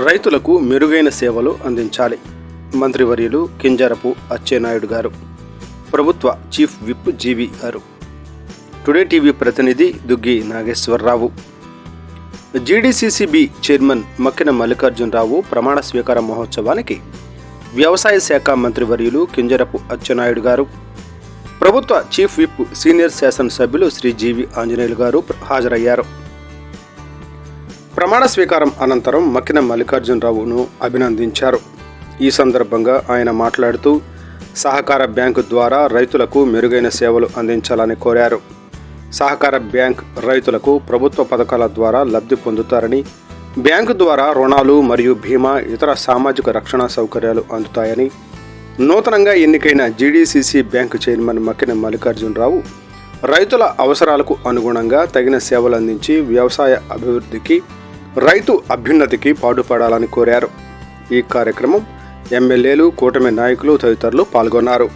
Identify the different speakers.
Speaker 1: రైతులకు మెరుగైన సేవలు అందించాలి. మంత్రివర్యులు కింజరపు అచ్చెన్నాయుడు గారు, ప్రభుత్వ చీఫ్ విప్ జీవి గారు. టుడే టీవీ ప్రతినిధి దుగ్గి నాగేశ్వరరావు. జీడీసీసీబీ చైర్మన్ మక్కిన మల్లికార్జునరావు ప్రమాణ స్వీకార మహోత్సవానికి వ్యవసాయ శాఖ మంత్రివర్యులు కింజరపు అచ్చెన్నాయుడు గారు, ప్రభుత్వ చీఫ్ విప్ సీనియర్ శాసనసభ్యులు శ్రీ జీవి ఆంజనేయులు గారు హాజరయ్యారు. ప్రమాణ స్వీకారం అనంతరం మక్కిన మల్లికార్జునరావును అభినందించారు. ఈ సందర్భంగా ఆయన మాట్లాడుతూ సహకార బ్యాంకు ద్వారా రైతులకు మెరుగైన సేవలు అందించాలని కోరారు. సహకార బ్యాంక్ రైతులకు ప్రభుత్వ పథకాల ద్వారా లబ్ధి పొందుతారని, బ్యాంకు ద్వారా రుణాలు మరియు బీమా ఇతర సామాజిక రక్షణ సౌకర్యాలు అందుతాయని, నూతనంగా ఎన్నికైన GDCC bank chairman Makkina Mallikarjunarao రైతుల అవసరాలకు అనుగుణంగా తగిన సేవలు అందించి వ్యవసాయ అభివృద్ధికి, రైతు అభ్యున్నతికి పాటుపడాలని కోరారు. ఈ కార్యక్రమం ఎమ్మెల్యేలు, కూటమి నాయకులు తదితరులు పాల్గొన్నారు.